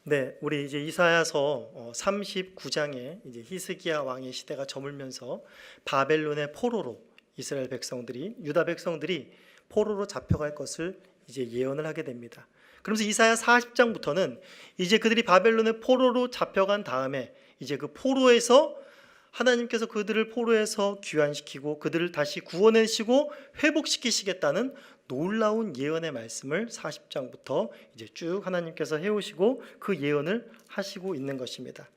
네, 우리 이제 이사야서 39장에 이제 히스기야 왕의 시대가 저물면서 바벨론의 포로로 이스라엘 백성들이, 유다 백성들이 포로로 잡혀갈 것을 이제 예언을 하게 됩니다. 그러면서 이사야 40장부터는 이제 그들이 바벨론의 포로로 잡혀간 다음에 이제 그 포로에서 하나님께서 그들을 포로에서 귀환시키고 그들을 다시 구원하시고 회복시키시겠다는 놀라운 예언의 말씀을 40장부터 이제 쭉 하나님께서 해오시고 그 예언을 하시고 있는 것입니다.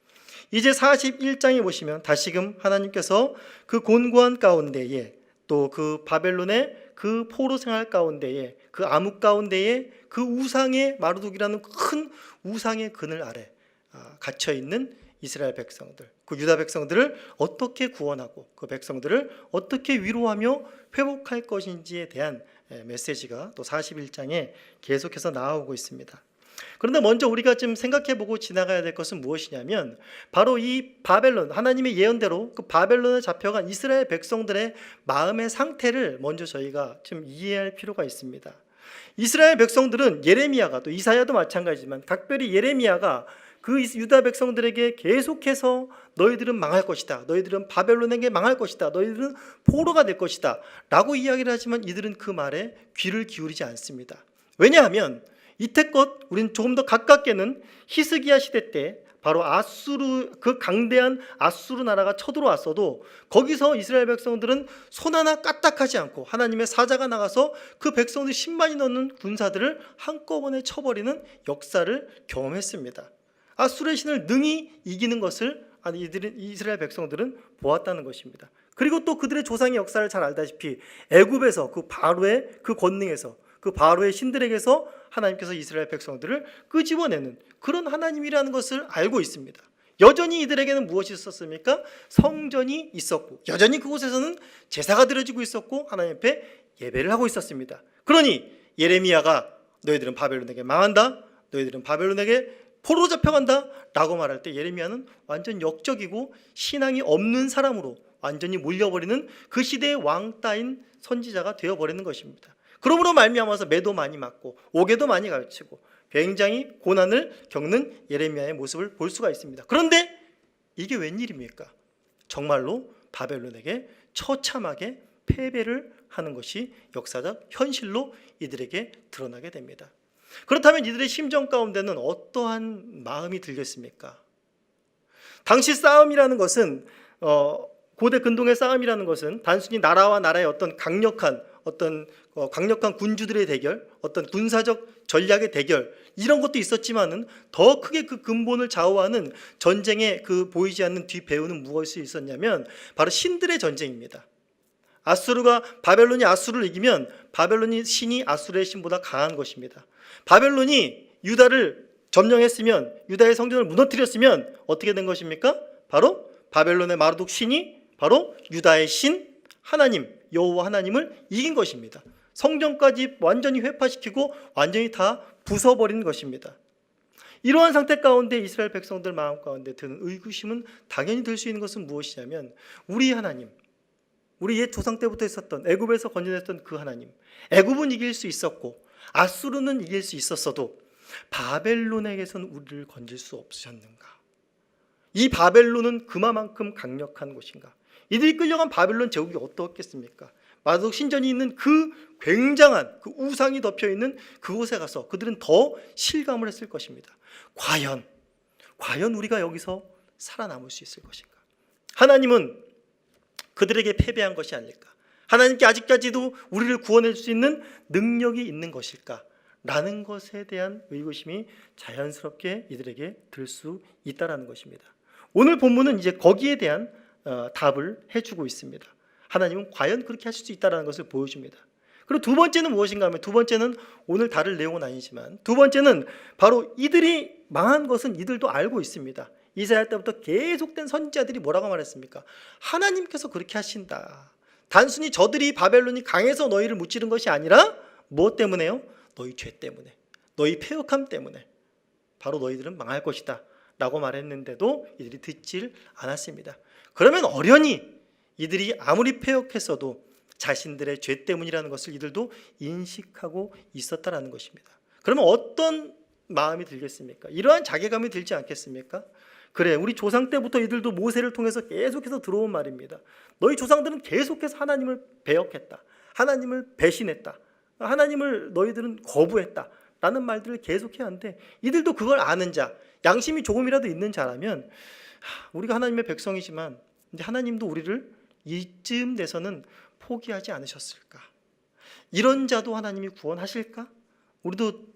이제 41장에 보시면 다시금 하나님께서 그 곤고한 가운데에 또 그 바벨론의 그 포로 생활 가운데에 그 암흑 가운데에 그 우상의 마르둑이라는 큰 우상의 그늘 아래 갇혀 있는 이스라엘 백성들, 그 유다 백성들을 어떻게 구원하고 그 백성들을 어떻게 위로하며 회복할 것인지에 대한 메시지가 또 41장에 계속해서 나오고 있습니다. 그런데 먼저 우리가 좀 생각해보고 지나가야 될 것은 무엇이냐면 바로 이 바벨론, 하나님의 예언대로 그 바벨론에 잡혀간 이스라엘 백성들의 마음의 상태를 먼저 저희가 좀 이해할 필요가 있습니다. 이스라엘 백성들은 예레미야가, 또 이사야도 마찬가지지만 각별히 예레미야가 그 유다 백성들에게 계속해서 너희들은 망할 것이다, 너희들은 바벨론에게 망할 것이다, 너희들은 포로가 될 것이다 라고 이야기를 하지만 이들은 그 말에 귀를 기울이지 않습니다. 왜냐하면 이때껏 우리는 조금 더 가깝게는 히스기야 시대 때 바로 아수르, 그 강대한 아수르 나라가 쳐들어왔어도 거기서 이스라엘 백성들은 손 하나 까딱하지 않고 하나님의 사자가 나가서 그 백성들 10만이 넘는 군사들을 한꺼번에 쳐버리는 역사를 경험했습니다. 아수르의 신을 능히 이기는 것을 이스라엘 백성들은 보았다는 것입니다. 그리고 또 그들의 조상의 역사를 잘 알다시피 애굽에서 그 바로의 그 권능에서 그 바로의 신들에게서 하나님께서 이스라엘 백성들을 끄집어내는 그런 하나님이라는 것을 알고 있습니다. 여전히 이들에게는 무엇이 있었습니까? 성전이 있었고 여전히 그곳에서는 제사가 드려지고 있었고 하나님 앞에 예배를 하고 있었습니다. 그러니 예레미야가 너희들은 바벨론에게 망한다, 너희들은 바벨론에게 포로로 잡혀간다 라고 말할 때 예레미야는 완전 역적이고 신앙이 없는 사람으로 완전히 몰려버리는 그 시대의 왕따인 선지자가 되어버리는 것입니다. 그러므로 말미암아서 매도 많이 맞고 옥에도 많이 갇히고 굉장히 고난을 겪는 예레미야의 모습을 볼 수가 있습니다. 그런데 이게 웬일입니까? 정말로 바벨론에게 처참하게 패배를 하는 것이 역사적 현실로 이들에게 드러나게 됩니다. 그렇다면 이들의 심정 가운데는 어떠한 마음이 들겠습니까? 당시 싸움이라는 것은 고대 근동의 싸움이라는 것은 단순히 나라와 나라의 어떤 강력한 군주들의 대결, 어떤 군사적 전략의 대결 이런 것도 있었지만은 더 크게 그 근본을 좌우하는 전쟁의 그 보이지 않는 뒷배우는 무엇이 있었냐면 바로 신들의 전쟁입니다. 바벨론이 아수르를 이기면 바벨론이 신이 아수르의 신보다 강한 것입니다. 바벨론이 유다를 점령했으면, 유다의 성전을 무너뜨렸으면 어떻게 된 것입니까? 바로 바벨론의 마르둑 신이 바로 유다의 신 하나님, 여호와 하나님을 이긴 것입니다. 성전까지 완전히 회파시키고 완전히 다 부숴버린 것입니다. 이러한 상태 가운데 이스라엘 백성들 마음 가운데 드는 의구심은 당연히 들 수 있는 것은 무엇이냐면 우리 하나님, 우리 옛 조상 때부터 있었던 애굽에서 건져냈던 그 하나님, 애굽은 이길 수 있었고 아수르는 이길 수 있었어도 바벨론에게서는 우리를 건질 수 없으셨는가? 이 바벨론은 그만큼 강력한 곳인가? 이들이 끌려간 바벨론 제국이 어떻겠습니까? 마르둑 신전이 있는 그 굉장한 그 우상이 덮여있는 그곳에 가서 그들은 더 실감을 했을 것입니다. 과연 우리가 여기서 살아남을 수 있을 것인가? 하나님은 그들에게 패배한 것이 아닐까? 하나님께 아직까지도 우리를 구원할 수 있는 능력이 있는 것일까? 라는 것에 대한 의구심이 자연스럽게 이들에게 들 수 있다는 것입니다. 오늘 본문은 이제 거기에 대한 답을 해주고 있습니다. 하나님은 과연 그렇게 하실 수 있다는 것을 보여줍니다. 그리고 두 번째는 무엇인가 하면 두 번째는 오늘 다룰 내용은 아니지만 두 번째는 바로 이들이 망한 것은 이들도 알고 있습니다. 이사야 때부터 계속된 선지자들이 뭐라고 말했습니까? 하나님께서 그렇게 하신다. 단순히 저들이 바벨론이 강해서 너희를 무찌른 것이 아니라 무엇 때문에요? 너희 죄 때문에, 너희 패역함 때문에 바로 너희들은 망할 것이다 라고 말했는데도 이들이 듣질 않았습니다. 그러면 어련히 이들이 아무리 패역했어도 자신들의 죄 때문이라는 것을 이들도 인식하고 있었다라는 것입니다. 그러면 어떤 마음이 들겠습니까? 이러한 자괴감이 들지 않겠습니까? 그래, 우리 조상 때부터 이들도 모세를 통해서 계속해서 들어온 말입니다. 너희 조상들은 계속해서 하나님을 배역했다, 하나님을 배신했다, 하나님을 너희들은 거부했다 라는 말들을 계속해야 하는데, 이들도 그걸 아는 자, 양심이 조금이라도 있는 자라면 우리가 하나님의 백성이지만 이제 하나님도 우리를 이쯤 돼서는 포기하지 않으셨을까? 이런 자도 하나님이 구원하실까? 우리도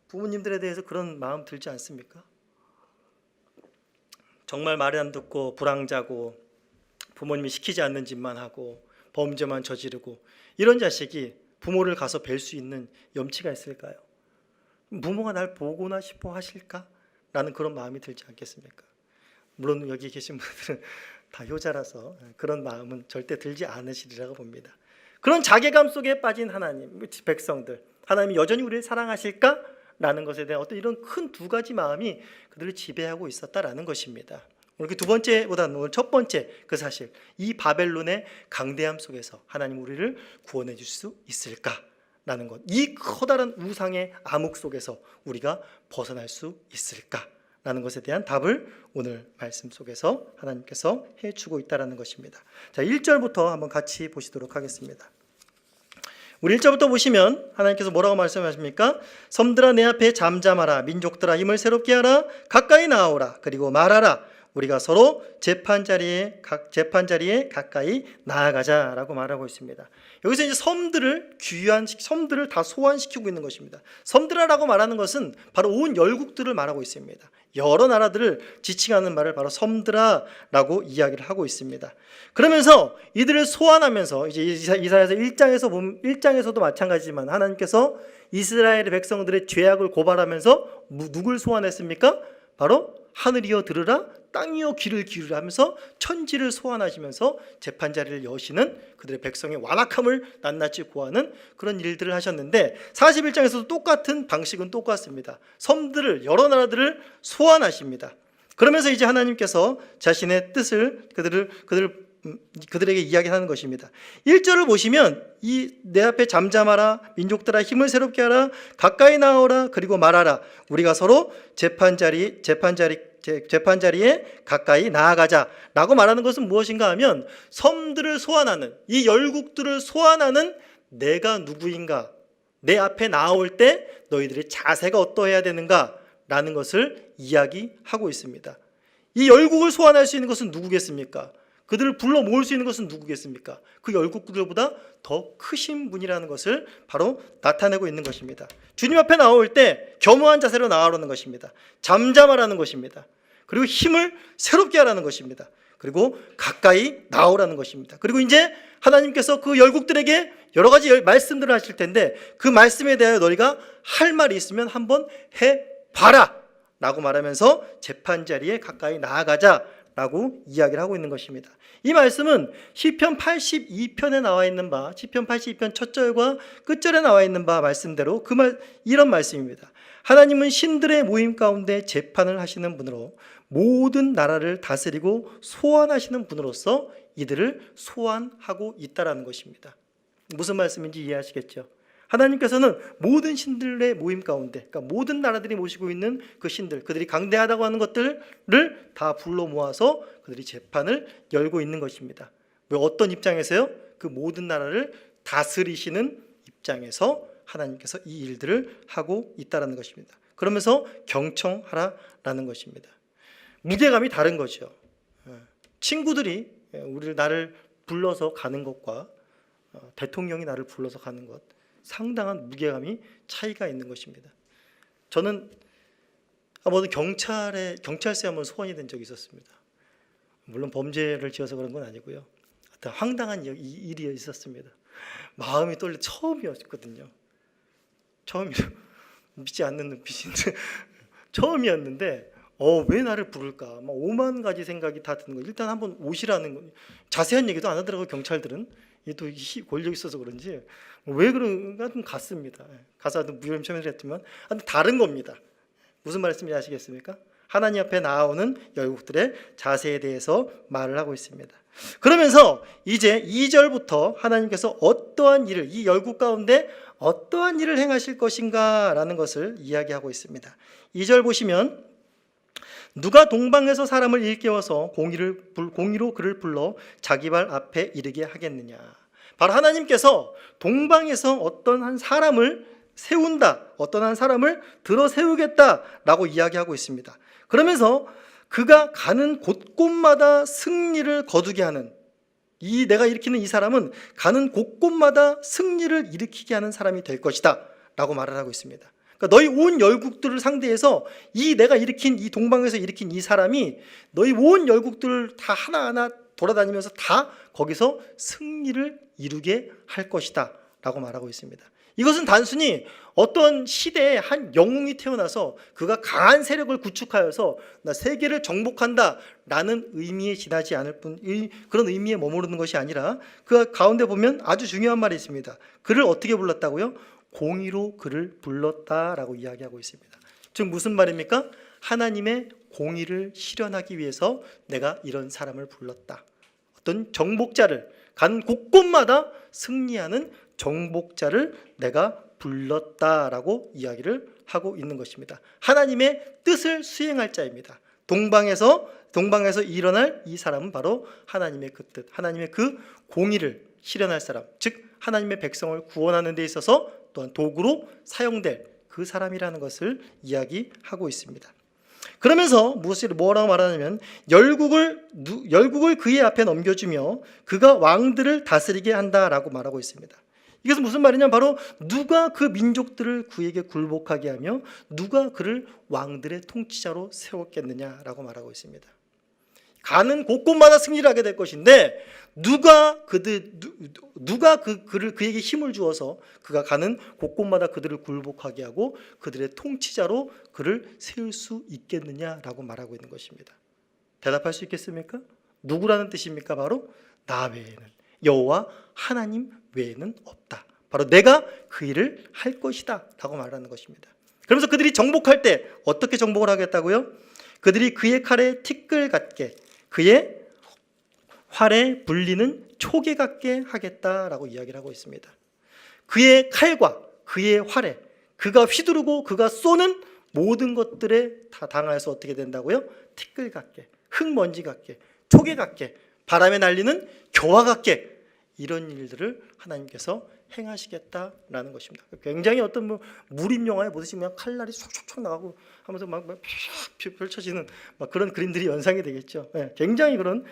부모님들에 대해서 그런 마음 들지 않습니까? 정말 말 안 듣고 불황자고 부모님이 시키지 않는 짓만 하고 범죄만 저지르고 이런 자식이 부모를 가서 뵐 수 있는 염치가 있을까요? 부모가 날 보고나 싶어 하실까? 라는 그런 마음이 들지 않겠습니까? 물론 여기 계신 분들은 다 효자라서 그런 마음은 절대 들지 않으시리라고 봅니다. 그런 자괴감 속에 빠진 하나님, 백성들, 하나님이 여전히 우리를 사랑하실까? 라는 것에 대한 어떤 이런 큰 두 가지 마음이 그들을 지배하고 있었다라는 것입니다. 오늘 그 두 번째보다는 오늘 첫 번째 그 사실, 이 바벨론의 강대함 속에서 하나님 우리를 구원해 줄 수 있을까라는 것, 이 커다란 우상의 암흑 속에서 우리가 벗어날 수 있을까라는 것에 대한 답을 오늘 말씀 속에서 하나님께서 해주고 있다라는 것입니다. 자, 1절부터 한번 같이 보시도록 하겠습니다. 우리 1절부터 보시면 하나님께서 뭐라고 말씀하십니까? 섬들아 내 앞에 잠잠하라, 민족들아 힘을 새롭게 하라, 가까이 나아오라, 그리고 말하라, 우리가 서로 재판자리에 가까이 나아가자라고 말하고 있습니다. 여기서 이제 섬들을 섬들을 다 소환시키고 있는 것입니다. 섬들아라고 말하는 것은 바로 온 열국들을 말하고 있습니다. 여러 나라들을 지칭하는 말을 바로 섬들아라고 이야기를 하고 있습니다. 그러면서 이들을 소환하면서 이제 이사야서 1장에서도 마찬가지지만 하나님께서 이스라엘의 백성들의 죄악을 고발하면서 누굴 소환했습니까? 바로 하늘이여 들으라, 땅이여 귀를 기울이라 하면서 천지를 소환하시면서 재판자리를 여시는 그들의 백성의 완악함을 낱낱이 고하는 그런 일들을 하셨는데, 41장에서도 똑같은 방식은 똑같습니다. 섬들을, 여러 나라들을 소환하십니다. 그러면서 이제 하나님께서 자신의 뜻을 그들에게 이야기하는 것입니다. 1절을 보시면 이 내 앞에 잠잠하라, 민족들아 힘을 새롭게 하라, 가까이 나오라, 그리고 말하라, 우리가 서로 재판자리에 가까이 나아가자라고 말하는 것은 무엇인가 하면, 섬들을 소환하는, 이 열국들을 소환하는 내가 누구인가, 내 앞에 나올 때 너희들의 자세가 어떠해야 되는가 라는 것을 이야기하고 있습니다. 이 열국을 소환할 수 있는 것은 누구겠습니까? 그들을 불러 모을 수 있는 것은 누구겠습니까? 그 열국들보다 더 크신 분이라는 것을 바로 나타내고 있는 것입니다. 주님 앞에 나올 때 겸허한 자세로 나아오라는 것입니다. 잠잠하라는 것입니다. 그리고 힘을 새롭게 하라는 것입니다. 그리고 가까이 나오라는 것입니다. 그리고 이제 하나님께서 그 열국들에게 여러 가지 말씀들을 하실 텐데, 그 말씀에 대하여 너희가 할 말이 있으면 한번 해봐라 라고 말하면서 재판자리에 가까이 나아가자 라고 이야기를 하고 있는 것입니다. 이 말씀은 시편 82편에 나와 있는 바, 시편 82편 첫 절과 끝절에 나와 있는 바 말씀대로 이런 말씀입니다. 하나님은 신들의 모임 가운데 재판을 하시는 분으로 모든 나라를 다스리고 소환하시는 분으로서 이들을 소환하고 있다라는 것입니다. 무슨 말씀인지 이해하시겠죠? 하나님께서는 모든 신들의 모임 가운데, 그러니까 모든 나라들이 모시고 있는 그 신들, 그들이 강대하다고 하는 것들을 다 불러 모아서 그들이 재판을 열고 있는 것입니다. 왜, 어떤 입장에서요? 그 모든 나라를 다스리시는 입장에서 하나님께서 이 일들을 하고 있다는 것입니다. 그러면서 경청하라라는 것입니다. 무게감이 다른 거죠. 친구들이 나를 불러서 가는 것과 대통령이 나를 불러서 가는 것, 상당한 무게감이 차이가 있는 것입니다. 저는 한번 경찰서에 한번 소환이 된 적이 있었습니다. 물론 범죄를 지어서 그런 건 아니고요. 하여튼 황당한 일이 있었습니다. 마음이 떨려. 처음이었거든요. 믿지 않는 눈빛인데 처음이었는데 왜 나를 부를까? 막 5만 가지 생각이 다 드는 거예요. 일단 한번 오시라는 거. 자세한 얘기도 안 하더라고요. 경찰들은. 또 권력이 있어서 그런지 왜 그런가 좀 갔습니다. 가서 무혐의를 했지만 다른 겁니다. 무슨 말씀인지 아시겠습니까? 하나님 앞에 나아오는 열국들의 자세에 대해서 말을 하고 있습니다. 그러면서 이제 2절부터 하나님께서 어떠한 일을, 이 열국 가운데 어떠한 일을 행하실 것인가 라는 것을 이야기하고 있습니다. 2절 보시면 누가 동방에서 사람을 일깨워서 공의로 그를 불러 자기 발 앞에 이르게 하겠느냐. 바로 하나님께서 동방에서 어떤 한 사람을 세운다, 어떤 한 사람을 들어 세우겠다라고 이야기하고 있습니다. 그러면서 그가 가는 곳곳마다 승리를 거두게 하는, 내가 일으키는 이 사람은 가는 곳곳마다 승리를 일으키게 하는 사람이 될 것이다 라고 말을 하고 있습니다. 그러니까 너희 온 열국들을 상대해서 내가 일으킨 이 동방에서 일으킨 이 사람이 너희 온 열국들을 다 하나하나 돌아다니면서 다 거기서 승리를 이루게 할 것이다 라고 말하고 있습니다. 이것은 단순히 어떤 시대에 한 영웅이 태어나서 그가 강한 세력을 구축하여서 나 세계를 정복한다 라는 의미에 지나지 않을 뿐, 그런 의미에 머무르는 것이 아니라 그 가운데 보면 아주 중요한 말이 있습니다. 그를 어떻게 불렀다고요? 공의로 그를 불렀다라고 이야기하고 있습니다. 즉 무슨 말입니까? 하나님의 공의를 실현하기 위해서 내가 이런 사람을 불렀다. 어떤 정복자를, 간 곳곳마다 승리하는 정복자를 내가 불렀다라고 이야기를 하고 있는 것입니다. 하나님의 뜻을 수행할 자입니다. 동방에서 일어날 이 사람은 바로 하나님의 그 뜻, 하나님의 그 공의를 실현할 사람, 즉 하나님의 백성을 구원하는 데 있어서 또한 도구로 사용될 그 사람이라는 것을 이야기하고 있습니다. 그러면서 뭐라고 말하냐면 열국을 그의 앞에 넘겨주며 그가 왕들을 다스리게 한다라고 말하고 있습니다. 이것은 무슨 말이냐면 바로 누가 그 민족들을 그에게 굴복하게 하며 누가 그를 왕들의 통치자로 세웠겠느냐라고 말하고 있습니다. 가는 곳곳마다 승리를 하게 될 것인데 누가 그에게 힘을 주어서 그가 가는 곳곳마다 그들을 굴복하게 하고 그들의 통치자로 그를 세울 수 있겠느냐라고 말하고 있는 것입니다. 대답할 수 있겠습니까? 누구라는 뜻입니까? 바로 나 외에는, 여호와 하나님 외에는 없다. 바로 내가 그 일을 할 것이다 라고 말하는 것입니다. 그러면서 그들이 정복할 때 어떻게 정복을 하겠다고요? 그들이 그의 칼에 티끌 같게, 그의 활에 불리는 초계 같게 하겠다라고 이야기를 하고 있습니다. 그의 칼과 그의 활에 그가 휘두르고 그가 쏘는 모든 것들에 다 당하여서 어떻게 된다고요? 티끌 같게, 흙먼지 같게, 초계 같게, 바람에 날리는 겨와 같게, 이런 일들을 하나님께서 행하시겠다라는 것입니다. 굉장히 어떤 무림 영화에 보듯이 그냥 칼날이 쏙쏙쏙 나가고 하면서 막 펼쳐지는 그런 그림들이 연상이 되겠죠. 굉장히 그런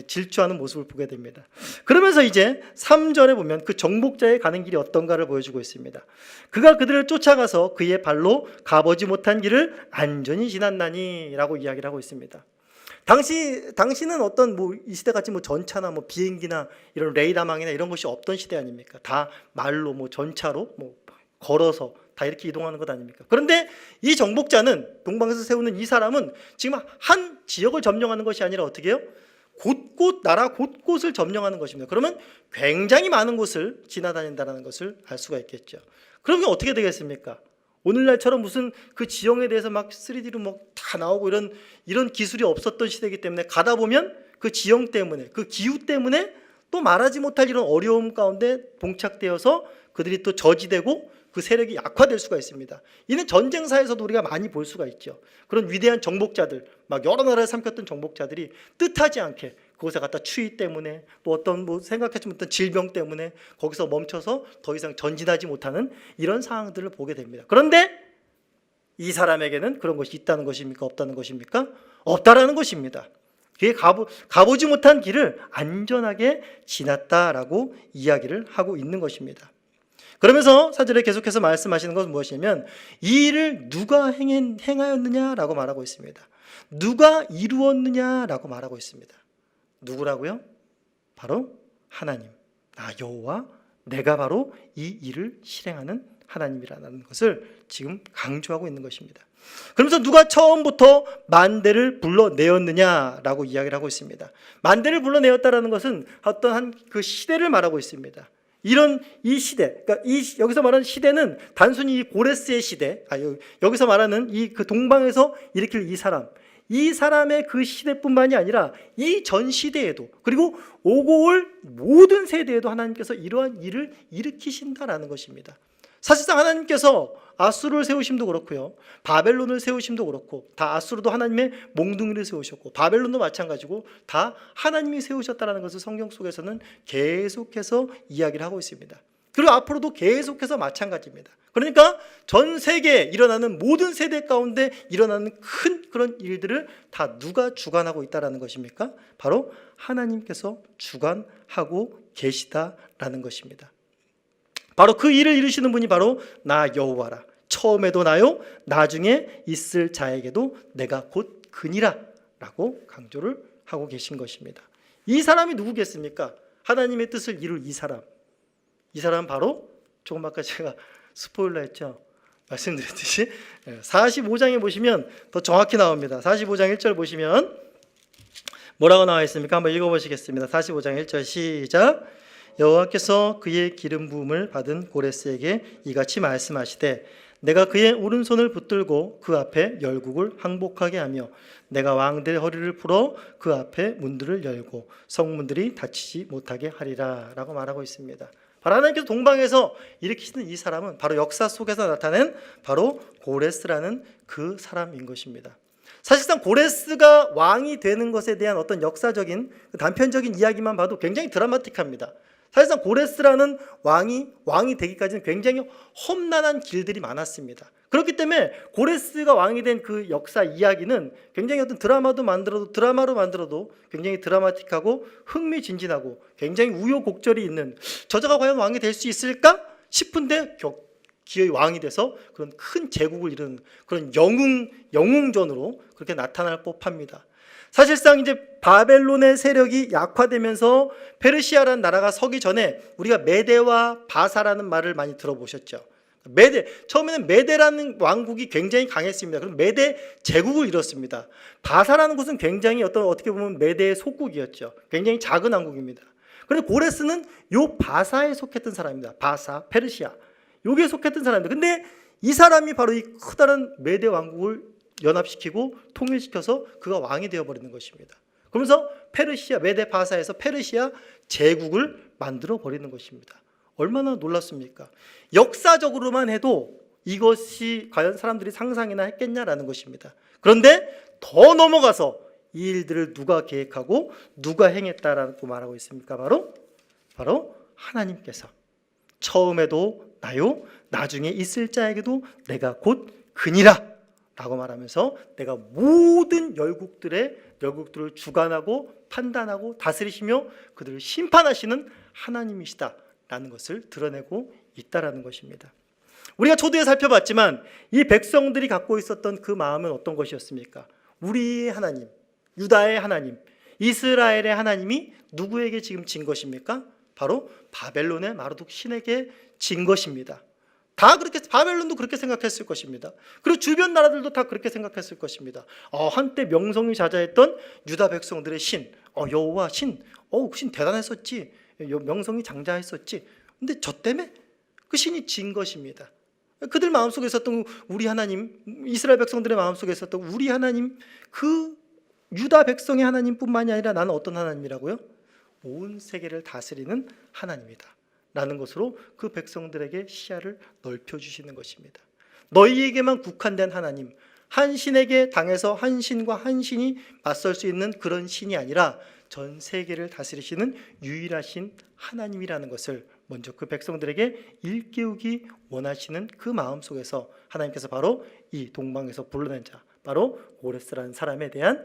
질주하는 모습을 보게 됩니다. 그러면서 이제 3절에 보면 그 정복자의 가는 길이 어떤가를 보여주고 있습니다. 그가 그들을 쫓아가서 그의 발로 가보지 못한 길을 안전히 지났나니라고 이야기를 하고 있습니다. 당시는 어떤 이 시대 같이 전차나 비행기나 이런 레이더망이나 이런 것이 없던 시대 아닙니까? 다 말로 전차로 걸어서 다 이렇게 이동하는 것 아닙니까? 그런데 이 정복자는 동방에서 세우는 이 사람은 지금 한 지역을 점령하는 것이 아니라 어떻게 해요? 나라 곳곳을 점령하는 것입니다. 그러면 굉장히 많은 곳을 지나다닌다는 것을 알 수가 있겠죠. 그러면 어떻게 되겠습니까? 오늘날처럼 무슨 그 지형에 대해서 3D로 다 나오고 이런 기술이 없었던 시대이기 때문에 가다 보면 그 지형 때문에, 그 기후 때문에 또 말하지 못할 이런 어려움 가운데 봉착되어서 그들이 또 저지되고 그 세력이 약화될 수가 있습니다. 이는 전쟁사에서도 우리가 많이 볼 수가 있죠. 그런 위대한 정복자들, 여러 나라를 삼켰던 정복자들이 뜻하지 않게 그곳에 갔다 추위 때문에 또 어떤 생각하지 못한 질병 때문에 거기서 멈춰서 더 이상 전진하지 못하는 이런 상황들을 보게 됩니다. 그런데 이 사람에게는 그런 것이 있다는 것입니까? 없다는 것입니까? 없다라는 것입니다. 그게 가보지 못한 길을 안전하게 지났다라고 이야기를 하고 있는 것입니다. 그러면서 4절에 계속해서 말씀하시는 것은 무엇이냐면 이 일을 누가 행하였느냐라고 말하고 있습니다. 누가 이루었느냐라고 말하고 있습니다. 누구라고요? 바로 하나님, 나 여호와, 내가 바로 이 일을 실행하는 하나님이라는 것을 지금 강조하고 있는 것입니다. 그러면서 누가 처음부터 만대를 불러내었느냐라고 이야기를 하고 있습니다. 만대를 불러내었다라는 것은 어떠한 그 시대를 말하고 있습니다. 이런 이 시대, 그러니까 여기서 말하는 시대는 단순히 이 고레스의 시대, 여기서 말하는 이 그 동방에서 일으킬 이 사람의 그 시대뿐만이 아니라 이 전 시대에도, 그리고 오고 올 모든 세대에도 하나님께서 이러한 일을 일으키신다라는 것입니다. 사실상 하나님께서 아수르를 세우심도 그렇고요, 바벨론을 세우심도 그렇고, 다 아수르도 하나님의 몽둥이를 세우셨고 바벨론도 마찬가지고 다 하나님이 세우셨다는 것을 성경 속에서는 계속해서 이야기를 하고 있습니다. 그리고 앞으로도 계속해서 마찬가지입니다. 그러니까 전 세계에 일어나는 모든 세대 가운데 일어나는 큰 그런 일들을 다 누가 주관하고 있다는 것입니까? 바로 하나님께서 주관하고 계시다라는 것입니다. 바로 그 일을 이루시는 분이 바로 나 여호와라. 처음에도 나요, 나중에 있을 자에게도 내가 곧 그니라 라고 강조를 하고 계신 것입니다. 이 사람이 누구겠습니까? 하나님의 뜻을 이룰 이 사람은 바로 조금 아까 제가 스포일러 했죠. 말씀드렸듯이 45장에 보시면 더 정확히 나옵니다. 45장 1절 보시면 뭐라고 나와 있습니까? 한번 읽어보시겠습니다. 45장 1절 시작. 여호와께서 그의 기름 부음을 받은 고레스에게 이같이 말씀하시되 내가 그의 오른손을 붙들고 그 앞에 열국을 항복하게 하며 내가 왕들의 허리를 풀어 그 앞에 문들을 열고 성문들이 닫히지 못하게 하리라 라고 말하고 있습니다. 바로 하나님께서 동방에서 일으키시는 이 사람은 바로 역사 속에서 나타낸 바로 고레스라는 그 사람인 것입니다. 사실상 고레스가 왕이 되는 것에 대한 어떤 역사적인 단편적인 이야기만 봐도 굉장히 드라마틱합니다. 사실상 고레스라는 왕이 되기까지는 굉장히 험난한 길들이 많았습니다. 그렇기 때문에 고레스가 왕이 된 그 역사 이야기는 굉장히 어떤 드라마로 만들어도 굉장히 드라마틱하고 흥미진진하고 굉장히 우여곡절이 있는, 저자가 과연 왕이 될 수 있을까 싶은데 기어이 왕이 돼서 그런 큰 제국을 이루는 그런 영웅전으로 그렇게 나타날 법합니다. 사실상 이제 바벨론의 세력이 약화되면서 페르시아라는 나라가 서기 전에 우리가 메대와 바사라는 말을 많이 들어보셨죠. 처음에는 메대라는 왕국이 굉장히 강했습니다. 그럼 메대 제국을 이뤘습니다. 바사라는 곳은 굉장히 어떻게 보면 메대의 속국이었죠. 굉장히 작은 왕국입니다. 그런데 고레스는 요 바사에 속했던 사람입니다. 바사, 페르시아. 여기에 속했던 사람입니다. 근데 이 사람이 바로 이 커다란 메대 왕국을 연합시키고 통일시켜서 그가 왕이 되어버리는 것입니다. 그러면서 메대 바사에서 페르시아 제국을 만들어 버리는 것입니다. 얼마나 놀랐습니까? 역사적으로만 해도 이것이 과연 사람들이 상상이나 했겠냐라는 것입니다. 그런데 더 넘어가서 이 일들을 누가 계획하고 누가 행했다라고 말하고 있습니까? 바로 하나님께서 처음에도 나요, 나중에 있을 자에게도 내가 곧 그니라 라고 말하면서 내가 모든 열국들을 주관하고 판단하고 다스리시며 그들을 심판하시는 하나님이시다라는 것을 드러내고 있다라는 것입니다. 우리가 초두에 살펴봤지만 이 백성들이 갖고 있었던 그 마음은 어떤 것이었습니까? 우리의 하나님, 유다의 하나님, 이스라엘의 하나님이 누구에게 지금 진 것입니까? 바로 바벨론의 마르둑 신에게 진 것입니다. 다 그렇게, 바벨론도 그렇게 생각했을 것입니다. 그리고 주변 나라들도 다 그렇게 생각했을 것입니다. 한때 명성이 자자했던 유다 백성들의 신, 여호와 신, 그 신 대단했었지, 명성이 장자했었지. 근데 저 때문에 그 신이 진 것입니다. 그들 마음속에 있었던 우리 하나님, 이스라엘 백성들의 마음속에 있었던 우리 하나님, 그 유다 백성의 하나님뿐만이 아니라 나는 어떤 하나님이라고요? 온 세계를 다스리는 하나님이다 라는 것으로 그 백성들에게 시야를 넓혀주시는 것입니다. 너희에게만 국한된 하나님, 한 신에게 당해서 한 신과 한 신이 맞설 수 있는 그런 신이 아니라 전 세계를 다스리시는 유일하신 하나님이라는 것을 먼저 그 백성들에게 일깨우기 원하시는 그 마음 속에서 하나님께서 바로 이 동방에서 불러낸 자, 바로 고레스라는 사람에 대한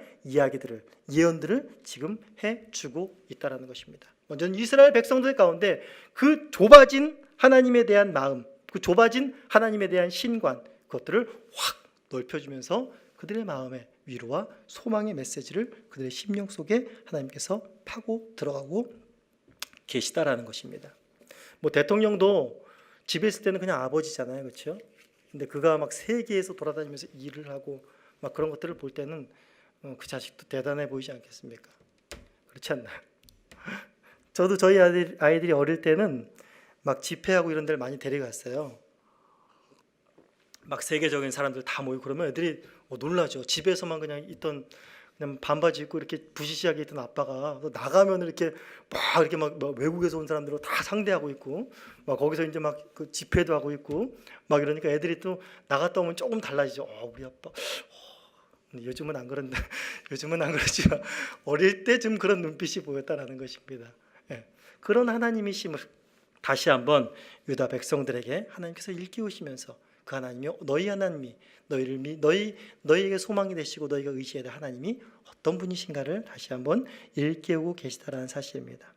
예언들을 지금 해주고 있다는 것입니다. 먼저는 이스라엘 백성들 가운데 그 좁아진 하나님에 대한 마음, 그 좁아진 하나님에 대한 신관, 그것들을 확 넓혀주면서 그들의 마음에 위로와 소망의 메시지를 그들의 심령 속에 하나님께서 파고 들어가고 계시다라는 것입니다. 대통령도 집에 있을 때는 그냥 아버지잖아요, 그렇죠? 근데 그가 막 세계에서 돌아다니면서 일을 하고 막 그런 것들을 볼 때는 그 자식도 대단해 보이지 않겠습니까? 그렇지 않나요? 저도 저희 아이들이 어릴 때는 막 집회하고 이런 데를 많이 데려갔어요. 막 세계적인 사람들 다 모이고 그러면 애들이 놀라죠. 집에서만 그냥 있던 그냥 반바지 입고 이렇게 부시시하게 있던 아빠가 나가면 이렇게 막 외국에서 온 사람들로 다 상대하고 있고 막 거기서 이제 막 그 집회도 하고 있고 막 이러니까 애들이 또 나갔다 오면 조금 달라지죠. 우리 아빠 근데 요즘은 안 그런다. 요즘은 안 그렇지만 어릴 때 좀 그런 눈빛이 보였다라는 것입니다. 예. 그런 하나님이심을 다시 한번 유다 백성들에게 하나님께서 일깨우시면서 그 하나님이 너희 하나님이 너희에게 소망이 되시고 너희가 의지해야 될 하나님이 어떤 분이신가를 다시 한번 일깨우고 계시다라는 사실입니다.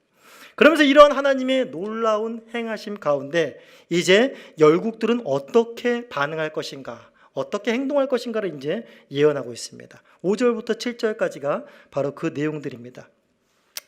그러면서 이러한 하나님의 놀라운 행하심 가운데 이제 열국들은 어떻게 반응할 것인가, 어떻게 행동할 것인가를 이제 예언하고 있습니다. 5절부터 7절까지가 바로 그 내용들입니다.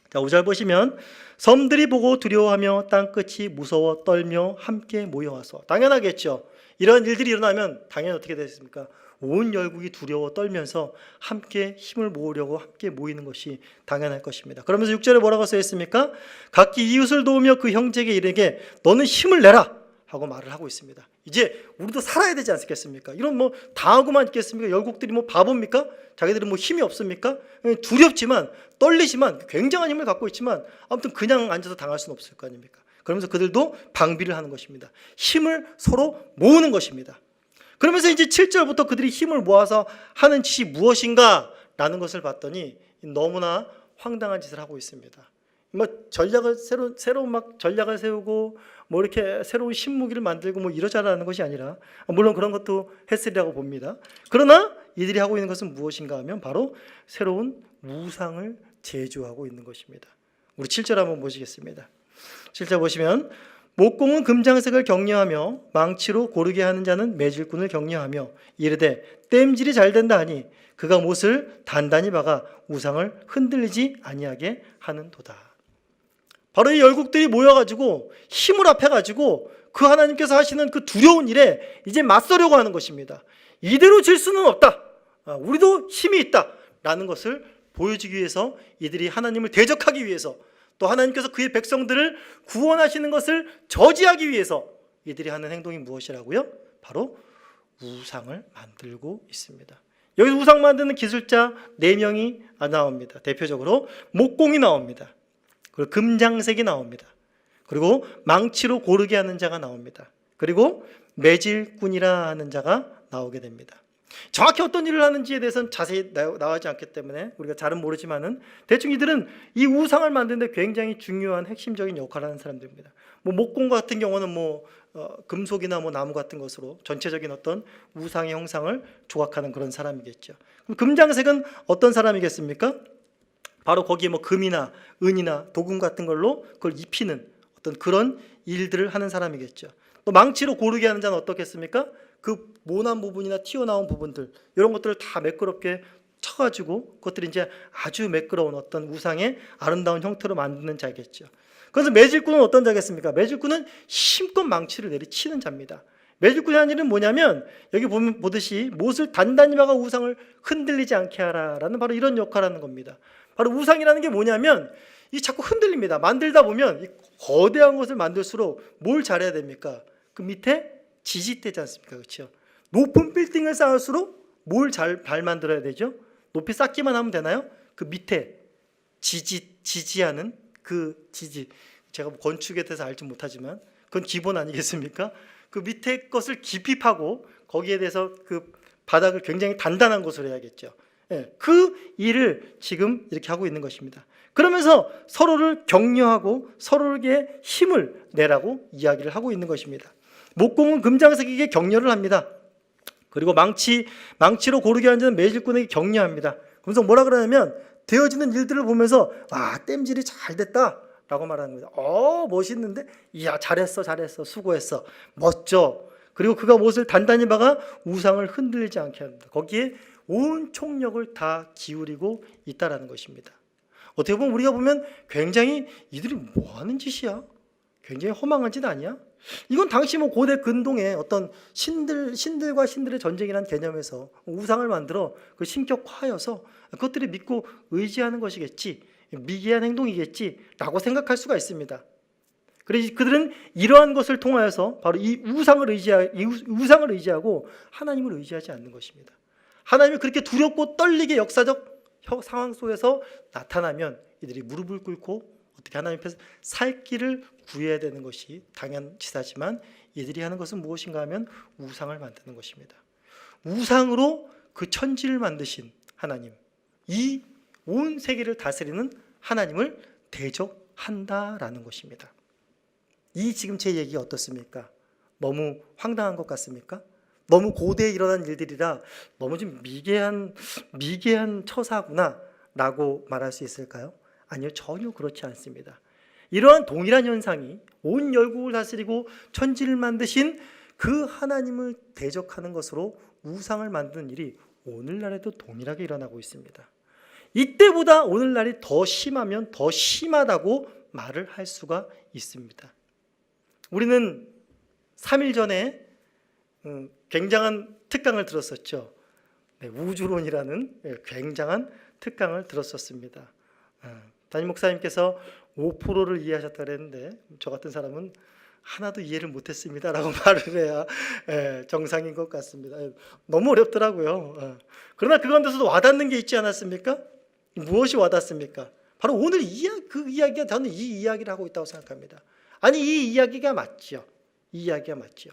자, 5절 보시면 섬들이 보고 두려워하며 땅끝이 무서워 떨며 함께 모여와서, 당연하겠죠. 이런 일들이 일어나면 당연히 어떻게 되겠습니까? 온 열국이 두려워 떨면서 함께 힘을 모으려고 함께 모이는 것이 당연할 것입니다. 그러면서 6절에 뭐라고 써있습니까? 각기 이웃을 도우며 그 형제에게 이르게 너는 힘을 내라 하고 말을 하고 있습니다. 이제 우리도 살아야 되지 않겠습니까? 이런 당하고만 있겠습니까? 열국들이 바보입니까? 자기들은 힘이 없습니까? 두렵지만 떨리지만 굉장한 힘을 갖고 있지만 아무튼 그냥 앉아서 당할 수는 없을 거 아닙니까? 그러면서 그들도 방비를 하는 것입니다. 힘을 서로 모으는 것입니다. 그러면서 이제 7절부터 그들이 힘을 모아서 하는 짓이 무엇인가 라는 것을 봤더니 너무나 황당한 짓을 하고 있습니다. 전략을 새로운 전략을 세우고 이렇게 새로운 신무기를 만들고 이러자라는 것이 아니라, 물론 그런 것도 했으리라고 봅니다. 그러나 이들이 하고 있는 것은 무엇인가 하면 바로 새로운 우상을 제조하고 있는 것입니다. 우리 7절 한번 보시겠습니다. 7절 보시면 목공은 금장색을 격려하며 망치로 고르게 하는 자는 매질꾼을 격려하며 이르되 땜질이 잘 된다 하니 그가 못을 단단히 박아 우상을 흔들리지 아니하게 하는도다. 바로 이 열국들이 모여가지고 힘을 합해가지고 그 하나님께서 하시는 그 두려운 일에 이제 맞서려고 하는 것입니다. 이대로 질 수는 없다. 우리도 힘이 있다 라는 것을 보여주기 위해서 이들이 하나님을 대적하기 위해서 또 하나님께서 그의 백성들을 구원하시는 것을 저지하기 위해서 이들이 하는 행동이 무엇이라고요? 바로 우상을 만들고 있습니다. 여기서 우상 만드는 기술자 4명이 나옵니다. 대표적으로 목공이 나옵니다. 그리고 금장색이 나옵니다. 그리고 망치로 고르게 하는 자가 나옵니다. 그리고 매질꾼이라 하는 자가 나오게 됩니다. 정확히 어떤 일을 하는지에 대해서는 자세히 나오지 않기 때문에 우리가 잘은 모르지만은 대충 이들은 이 우상을 만드는 데 굉장히 중요한 핵심적인 역할을 하는 사람들입니다. 목공 같은 경우는 금속이나 나무 같은 것으로 전체적인 어떤 우상의 형상을 조각하는 그런 사람이겠죠. 그럼 금장색은 어떤 사람이겠습니까? 바로 거기에 금이나 은이나 도금 같은 걸로 그걸 입히는 어떤 그런 일들을 하는 사람이겠죠. 또 망치로 고르게 하는 자는 어떻겠습니까? 그 모난 부분이나 튀어나온 부분들 이런 것들을 다 매끄럽게 쳐가지고 그것들이 이제 아주 매끄러운 어떤 우상의 아름다운 형태로 만드는 자겠죠. 그래서 매질꾼은 어떤 자겠습니까? 매질꾼은 힘껏 망치를 내리치는 자입니다. 매질꾼이 하는 일은 뭐냐면 여기 보듯이 못을 단단히 박아 우상을 흔들리지 않게 하라라는 바로 이런 역할을 하는 겁니다. 바로 우상이라는 게 뭐냐면 이 자꾸 흔들립니다. 만들다 보면 이 거대한 것을 만들수록 뭘 잘해야 됩니까? 그 밑에 지지대지 않습니까? 그렇죠? 높은 빌딩을 쌓을수록 뭘 잘 만들어야 되죠? 높이 쌓기만 하면 되나요? 그 밑에 지지하는 그 지지, 제가 건축에 대해서 알지 못하지만 그건 기본 아니겠습니까? 그 밑에 것을 깊이 파고 거기에 대해서 그 바닥을 굉장히 단단한 것으로 해야겠죠. 그 일을 지금 이렇게 하고 있는 것입니다. 그러면서 서로를 격려하고 서로에게 힘을 내라고 이야기를 하고 있는 것입니다. 목공은 금장색에게 격려를 합니다. 그리고 망치로 고르게 하는 자는 매질꾼에게 격려합니다. 그래서 뭐라 그러냐면 되어지는 일들을 보면서 땜질이 잘 됐다 라고 말하는 거죠. 멋있는데? 이야, 잘했어, 수고했어, 멋져. 그리고 그가 못을 단단히 박아 우상을 흔들리지 않게 합니다. 거기에 온 총력을 다 기울이고 있다라는 것입니다. 어떻게 보면 우리가 보면 굉장히 이들이 뭐 하는 짓이야? 굉장히 허망한 짓 아니야? 이건 당시 고대 근동의 어떤 신들과 신들의 전쟁이라는 개념에서 우상을 만들어 그 신격화하여서 그것들을 믿고 의지하는 것이겠지, 미개한 행동이겠지라고 생각할 수가 있습니다. 그래서 그들은 이러한 것을 통하여서 바로 이 우상을 의지하고 하나님을 의지하지 않는 것입니다. 하나님이 그렇게 두렵고 떨리게 역사적 상황 속에서 나타나면 이들이 무릎을 꿇고 어떻게 하나님 앞에서 살 길을 구해야 되는 것이 당연치사지만 이들이 하는 것은 무엇인가 하면 우상을 만드는 것입니다. 우상으로 그 천지를 만드신 하나님, 이 온 세계를 다스리는 하나님을 대적한다라는 것입니다. 이 지금 제 얘기가 어떻습니까? 너무 황당한 것 같습니까? 너무 고대에 일어난 일들이라 너무 좀 미개한 처사구나 라고 말할 수 있을까요? 아니요, 전혀 그렇지 않습니다. 이러한 동일한 현상이 온 열국을 다스리고 천지를 만드신 그 하나님을 대적하는 것으로 우상을 만드는 일이 오늘날에도 동일하게 일어나고 있습니다. 이때보다 오늘날이 더 심하면 더 심하다고 말을 할 수가 있습니다. 우리는 3일 전에 굉장한 특강을 들었었죠. 우주론이라는 굉장한 특강을 들었었습니다. 담임 목사님께서 5%를 이해하셨다고 그랬는데 저 같은 사람은 하나도 이해를 못했습니다 라고 말을 해야 정상인 것 같습니다. 너무 어렵더라고요. 그러나 그건데서도 와닿는 게 있지 않았습니까? 무엇이 와닿습니까? 바로 오늘 그 이야기가 저는 이 이야기를 하고 있다고 생각합니다. 아니, 이 이야기가 맞죠. 이 이야기가 맞죠.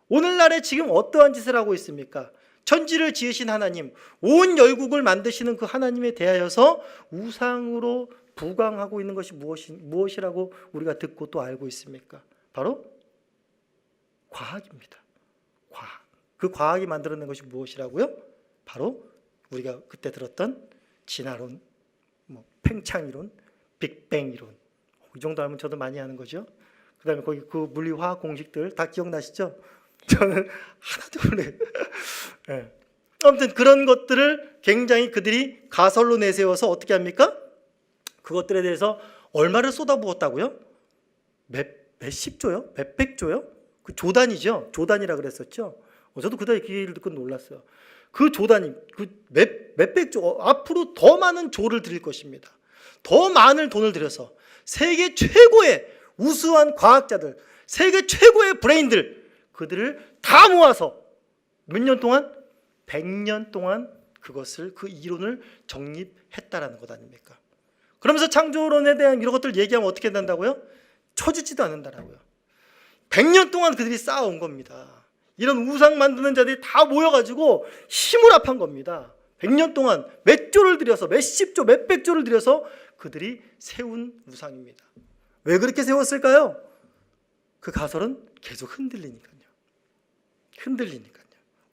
오늘날에 지금 어떠한 짓을 하고 있습니까? 천지를 지으신 하나님, 온 열국을 만드시는 그 하나님에 대하여서 우상으로 부강하고 있는 것이 무엇이라고 우리가 듣고 또 알고 있습니까? 바로 과학입니다. 과학. 그 과학이 만들어낸 것이 무엇이라고요? 바로 우리가 그때 들었던 진화론, 팽창이론, 빅뱅 이론. 이 정도 하면 저도 많이 하는 거죠. 그 다음에 거기 그 물리화학 공식들 다 기억나시죠? 저는 하나도 몰라요. 네. 아무튼 그런 것들을 굉장히 그들이 가설로 내세워서 어떻게 합니까? 그것들에 대해서 얼마를 쏟아부었다고요? 몇십조요? 몇백조요? 그 조단이죠. 조단이라 그랬었죠. 저도 그다음에 그 얘기를 듣고 놀랐어요. 그 조단이 그 몇백조 앞으로 더 많은 조를 드릴 것입니다. 더 많은 돈을 들여서 세계 최고의 우수한 과학자들, 세계 최고의 브레인들, 그들을 다 모아서 몇 년 동안? 100년 동안 그것을, 그 이론을 정립했다라는 것 아닙니까? 그러면서 창조론에 대한 이런 것들 얘기하면 어떻게 된다고요? 쳐주지도 않는다라고요. 100년 동안 그들이 쌓아온 겁니다. 이런 우상 만드는 자들이 다 모여가지고 힘을 합한 겁니다. 100년 동안 몇 조를 들여서, 몇십조, 몇백조를 들여서 그들이 세운 우상입니다. 왜 그렇게 세웠을까요? 그 가설은 계속 흔들리니까요. 흔들리니까요.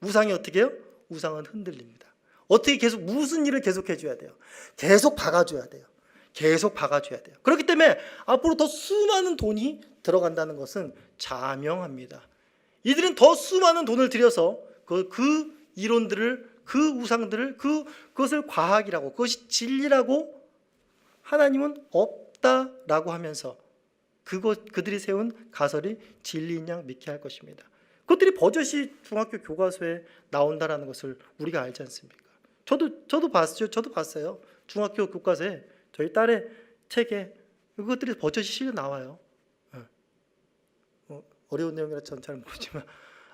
우상이 어떻게 해요? 우상은 흔들립니다. 어떻게 계속, 무슨 일을 계속 해줘야 돼요? 계속 박아줘야 돼요. 계속 박아줘야 돼요. 그렇기 때문에 앞으로 더 수많은 돈이 들어간다는 것은 자명합니다. 이들은 더 수많은 돈을 들여서 그 이론들을, 그 우상들을, 그것을 과학이라고, 그것이 진리라고, 하나님은 없다라고 하면서 그들이 세운 가설이 진리인 양 믿게 할 것입니다. 그것들이 버젓이 중학교 교과서에 나온다라는 것을 우리가 알지 않습니까? 저도 봤죠. 저도 봤어요. 중학교 교과서에 저희 딸의 책에 그것들이 버젓이 실려 나와요. 어려운 내용이라 저는 잘 모르지만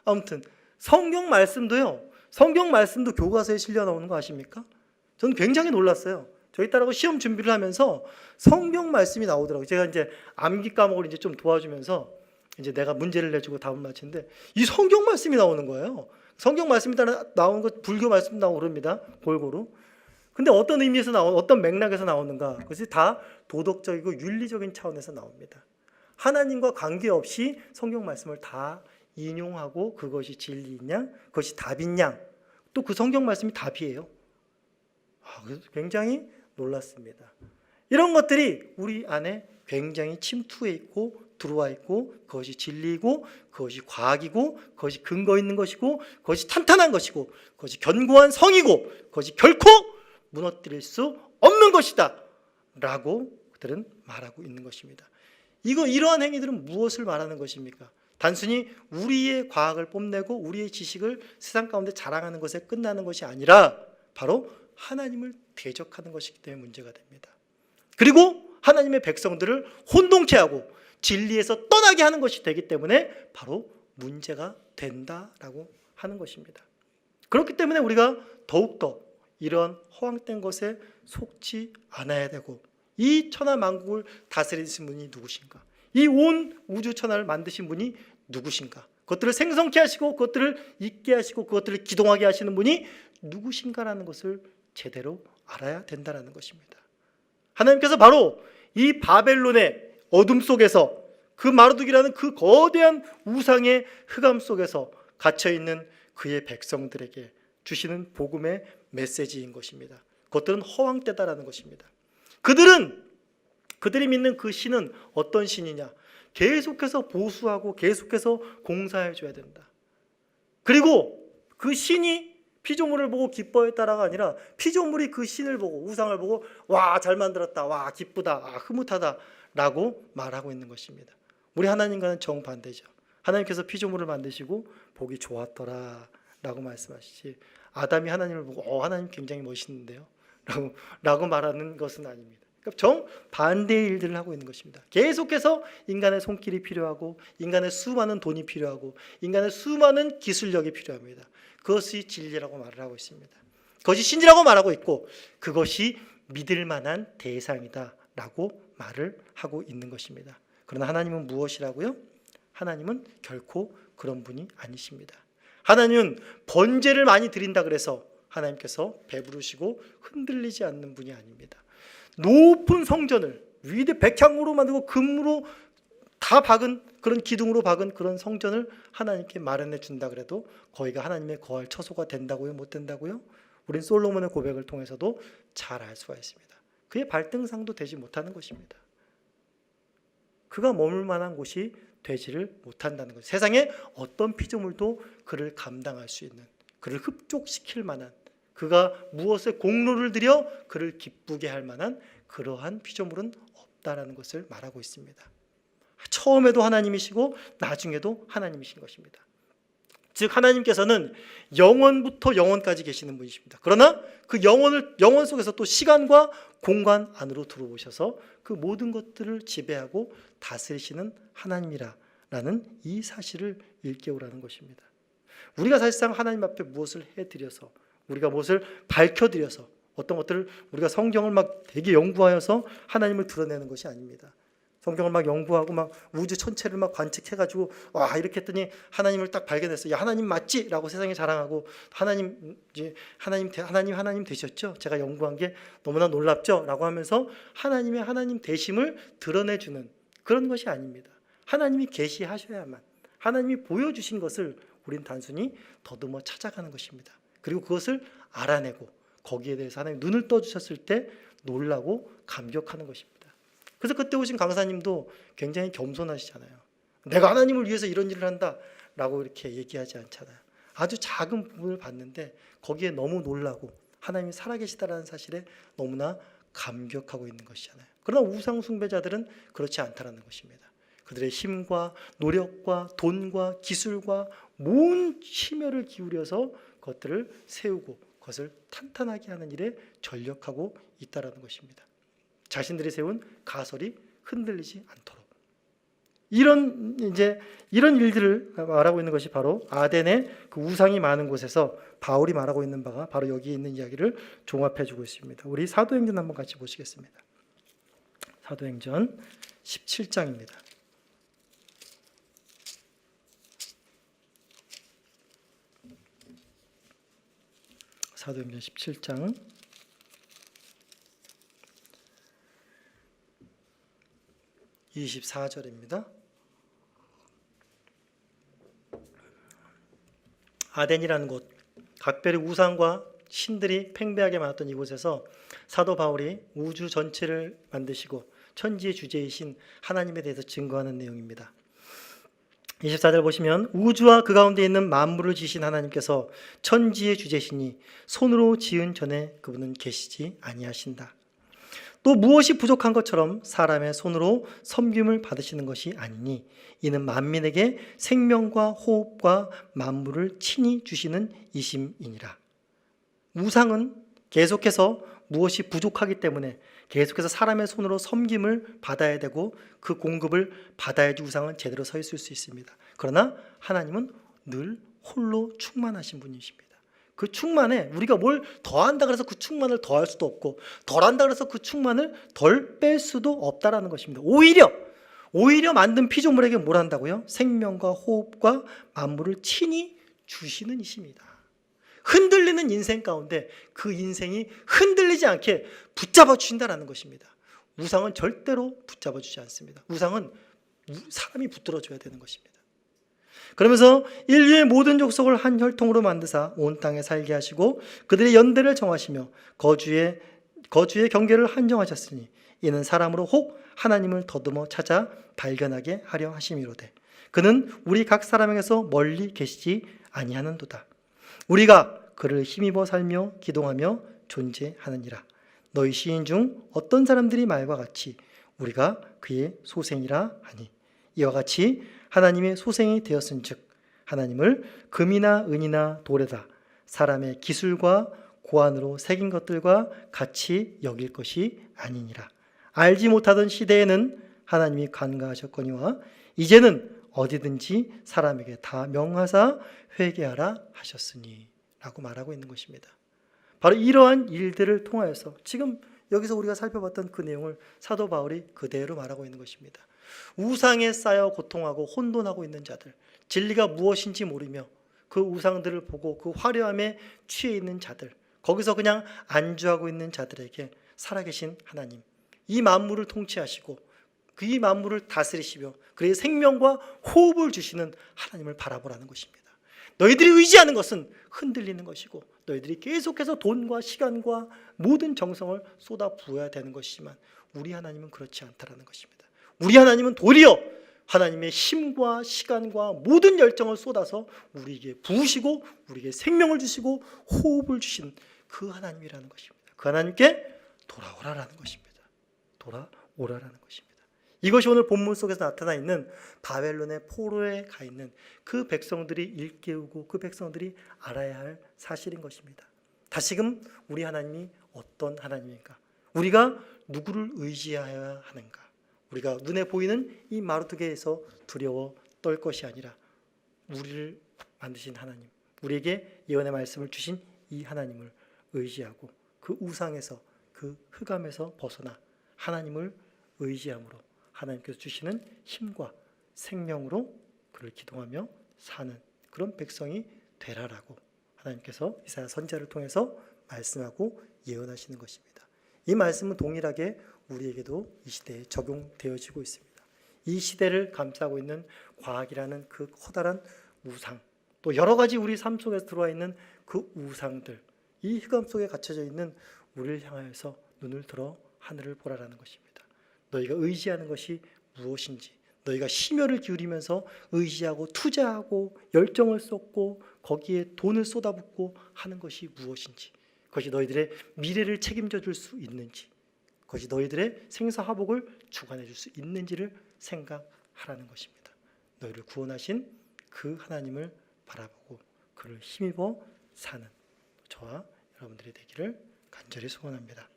아무튼 성경 말씀도요. 성경 말씀도 교과서에 실려 나오는 거 아십니까? 저는 굉장히 놀랐어요. 저희 딸하고 시험 준비를 하면서 성경 말씀이 나오더라고요. 제가 이제 암기 과목을 이제 좀 도와주면서 이제 내가 문제를 내주고 답을 맞히는데 이 성경 말씀이 나오는 거예요. 성경 말씀이 나오는 것, 불교 말씀도 나오고 그럽니다. 골고루. 근데 어떤 의미에서 어떤 맥락에서 나오는가? 그것이 다 도덕적이고 윤리적인 차원에서 나옵니다. 하나님과 관계없이 성경 말씀을 다 인용하고 그것이 진리인 양, 그것이 답인 양, 또 그 성경 말씀이 답이에요. 그래서 굉장히 놀랐습니다. 이런 것들이 우리 안에 굉장히 침투해 있고 들어와 있고 그것이 진리이고 그것이 과학이고 그것이 근거 있는 것이고 그것이 탄탄한 것이고 그것이 견고한 성이고 그것이 결코 무너뜨릴 수 없는 것이다 라고 그들은 말하고 있는 것입니다. 이러한 행위들은 무엇을 말하는 것입니까? 단순히 우리의 과학을 뽐내고 우리의 지식을 세상 가운데 자랑하는 것에 끝나는 것이 아니라 바로 하나님을 대적하는 것이기 때문에 문제가 됩니다. 그리고 하나님의 백성들을 혼동케 하고 진리에서 떠나게 하는 것이 되기 때문에 바로 문제가 된다라고 하는 것입니다. 그렇기 때문에 우리가 더욱더 이런 허황된 것에 속지 않아야 되고, 이 천하만국을 다스리신 분이 누구신가? 이 온 우주 천하를 만드신 분이 누구신가? 그것들을 생성케 하시고 그것들을 있게 하시고 그것들을 기동하게 하시는 분이 누구신가라는 것을 제대로 알아야 된다는 것입니다. 하나님께서 바로 이 바벨론의 어둠 속에서, 그 마르둑이라는 그 거대한 우상의 흑암 속에서 갇혀있는 그의 백성들에게 주시는 복음의 메시지인 것입니다. 그것들은 허황되다라는 것입니다. 그들이 믿는 그 신은 어떤 신이냐? 계속해서 보수하고 계속해서 공사해 줘야 된다. 그리고 그 신이 피조물을 보고 기뻐했다라가 아니라 피조물이 그 신을 보고, 우상을 보고 와, 잘 만들었다, 와, 기쁘다, 아, 흐뭇하다 라고 말하고 있는 것입니다. 우리 하나님과는 정반대죠. 하나님께서 피조물을 만드시고 보기 좋았더라 라고 말씀하시지, 아담이 하나님을 보고 하나님 굉장히 멋있는데요 라고 말하는 것은 아닙니다. 그러니까 정반대의 일들을 하고 있는 것입니다. 계속해서 인간의 손길이 필요하고, 인간의 수많은 돈이 필요하고, 인간의 수많은 기술력이 필요합니다. 그것이 진리라고 말을 하고 있습니다. 그것이 신이라고 말하고 있고, 그것이 믿을 만한 대상이다 라고 말을 하고 있는 것입니다. 그러나 하나님은 무엇이라고요? 하나님은 결코 그런 분이 아니십니다. 하나님은 번제를 많이 드린다 그래서 하나님께서 배부르시고 흔들리지 않는 분이 아닙니다. 높은 성전을 위대 백향으로 만들고 금으로 다 박은, 그런 기둥으로 박은 그런 성전을 하나님께 마련해 준다 그래도 거기가 하나님의 거할 처소가 된다고요? 못 된다고요? 우린 솔로몬의 고백을 통해서도 잘 알 수가 있습니다. 그의 발등상도 되지 못하는 것입니다. 그가 머물 만한 곳이 되지를 못한다는 것. 세상에 어떤 피조물도 그를 감당할 수 있는, 그를 흡족시킬 만한, 그가 무엇에 공로를 들여 그를 기쁘게 할 만한 그러한 피조물은 없다라는 것을 말하고 있습니다. 처음에도 하나님이시고 나중에도 하나님이신 것입니다. 즉 하나님께서는 영원부터 영원까지 계시는 분이십니다. 그러나 그 영원 속에서 또 시간과 공간 안으로 들어오셔서 그 모든 것들을 지배하고 다스리시는 하나님이라는 이 사실을 일깨우라는 것입니다. 우리가 사실상 하나님 앞에 무엇을 해드려서, 우리가 무엇을 밝혀드려서, 어떤 것들을 우리가 성경을 막 되게 연구하여서 하나님을 드러내는 것이 아닙니다. 성경을 막 연구하고 막 우주 전체를 막 관측해가지고 와, 이렇게 했더니 하나님을 딱 발견했어. 야, 하나님 맞지? 라고 세상에 자랑하고, 하나님 되셨죠? 제가 연구한 게 너무나 놀랍죠? 라고 하면서 하나님의 하나님 되심을 드러내주는 그런 것이 아닙니다. 하나님이 계시하셔야만, 하나님이 보여주신 것을 우린 단순히 더듬어 찾아가는 것입니다. 그리고 그것을 알아내고 거기에 대해서 하나님 눈을 떠주셨을 때 놀라고 감격하는 것입니다. 그래서 그때 오신 강사님도 굉장히 겸손하시잖아요. 내가 하나님을 위해서 이런 일을 한다라고 이렇게 얘기하지 않잖아요. 아주 작은 부분을 봤는데 거기에 너무 놀라고 하나님이 살아계시다라는 사실에 너무나 감격하고 있는 것이잖아요. 그러나 우상 숭배자들은 그렇지 않다라는 것입니다. 그들의 힘과 노력과 돈과 기술과 모든 심혈을 기울여서 그것들을 세우고 그것을 탄탄하게 하는 일에 전력하고 있다라는 것입니다. 자신들이 세운 가설이 흔들리지 않도록, 이런 일들을 말하고 있는 것이 바로 아덴의 그 우상이 많은 곳에서 바울이 말하고 있는 바가 바로 여기 있는 이야기를 종합해주고 있습니다. 우리 사도행전 한번 같이 보시겠습니다. 사도행전 17장입니다. 사도행전 17장 24절입니다. 아덴이라는 곳, 각별의 우상과 신들이 팽배하게 많았던 이곳에서 사도 바울이 우주 전체를 만드시고 천지의 주제이신 하나님에 대해서 증거하는 내용입니다. 24절 보시면, 우주와 그 가운데 있는 만물을 지으신 하나님께서 천지의 주제시니 손으로 지은 전에 그분은 계시지 아니하신다. 또 무엇이 부족한 것처럼 사람의 손으로 섬김을 받으시는 것이 아니니 이는 만민에게 생명과 호흡과 만물을 친히 주시는 이심이니라. 우상은 계속해서 무엇이 부족하기 때문에 계속해서 사람의 손으로 섬김을 받아야 되고 그 공급을 받아야지 우상은 제대로 서 있을 수 있습니다. 그러나 하나님은 늘 홀로 충만하신 분이십니다. 그 충만에 우리가 뭘 더한다 그래서 그 충만을 더할 수도 없고 덜한다 그래서 그 충만을 덜 뺄 수도 없다라는 것입니다. 오히려 만든 피조물에게 뭘 한다고요? 생명과 호흡과 만물을 친히 주시는 이십니다. 흔들리는 인생 가운데 그 인생이 흔들리지 않게 붙잡아 주신다는 것입니다. 우상은 절대로 붙잡아 주지 않습니다. 우상은 사람이 붙들어줘야 되는 것입니다. 그러면서 인류의 모든 족속을 한 혈통으로 만드사 온 땅에 살게 하시고 그들의 연대를 정하시며 거주의 경계를 한정하셨으니 이는 사람으로 혹 하나님을 더듬어 찾아 발견하게 하려 하심이로되 그는 우리 각 사람에게서 멀리 계시지 아니하는도다. 우리가 그를 힘입어 살며 기동하며 존재하느니라. 너희 시인 중 어떤 사람들이 말과 같이 우리가 그의 소생이라 하니 이와 같이 하나님의 소생이 되었은즉 하나님을 금이나 은이나 돌에다 사람의 기술과 고안으로 새긴 것들과 같이 여길 것이 아니니라. 알지 못하던 시대에는 하나님이 간과하셨거니와 이제는 어디든지 사람에게 다 명하사 회개하라 하셨으니 라고 말하고 있는 것입니다. 바로 이러한 일들을 통하여서 지금 여기서 우리가 살펴봤던 그 내용을 사도 바울이 그대로 말하고 있는 것입니다. 우상에 쌓여 고통하고 혼돈하고 있는 자들, 진리가 무엇인지 모르며 그 우상들을 보고 그 화려함에 취해 있는 자들, 거기서 그냥 안주하고 있는 자들에게 살아계신 하나님, 이 만물을 통치하시고 그 이 만물을 다스리시며 그의 생명과 호흡을 주시는 하나님을 바라보라는 것입니다. 너희들이 의지하는 것은 흔들리는 것이고 너희들이 계속해서 돈과 시간과 모든 정성을 쏟아 부어야 되는 것이지만 우리 하나님은 그렇지 않다라는 것입니다. 우리 하나님은 도리어 하나님의 힘과 시간과 모든 열정을 쏟아서 우리에게 부으시고 우리에게 생명을 주시고 호흡을 주신 그 하나님이라는 것입니다. 그 하나님께 돌아오라라는 것입니다. 돌아오라라는 것입니다. 이것이 오늘 본문 속에서 나타나 있는 바벨론의 포로에 가 있는 그 백성들이 일깨우고 그 백성들이 알아야 할 사실인 것입니다. 다시금 우리 하나님이 어떤 하나님입니까? 우리가 누구를 의지하여야 하는가? 우리가 눈에 보이는 이 마루두개에서 두려워 떨 것이 아니라 우리를 만드신 하나님, 우리에게 예언의 말씀을 주신 이 하나님을 의지하고 그 우상에서 그 흑암에서 벗어나 하나님을 의지함으로 하나님께서 주시는 힘과 생명으로 그를 기동하며 사는 그런 백성이 되라라고 하나님께서 이사야 선지자를 통해서 말씀하고 예언하시는 것입니다. 이 말씀은 동일하게 우리에게도 이 시대에 적용되어지고 있습니다. 이 시대를 감싸고 있는 과학이라는 그 커다란 우상, 또 여러 가지 우리 삶 속에서 들어와 있는 그 우상들, 이 흑암 속에 갇혀져 있는 우리를 향하여서 눈을 들어 하늘을 보라라는 것입니다. 너희가 의지하는 것이 무엇인지, 너희가 심혈을 기울이면서 의지하고 투자하고 열정을 쏟고 거기에 돈을 쏟아붓고 하는 것이 무엇인지, 그것이 너희들의 미래를 책임져 줄 수 있는지, 그것이 너희들의 생사화복을 주관해 줄 수 있는지를 생각하라는 것입니다. 너희를 구원하신 그 하나님을 바라보고 그를 힘입어 사는 저와 여러분들이 되기를 간절히 소원합니다.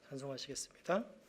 찬송하시겠습니다.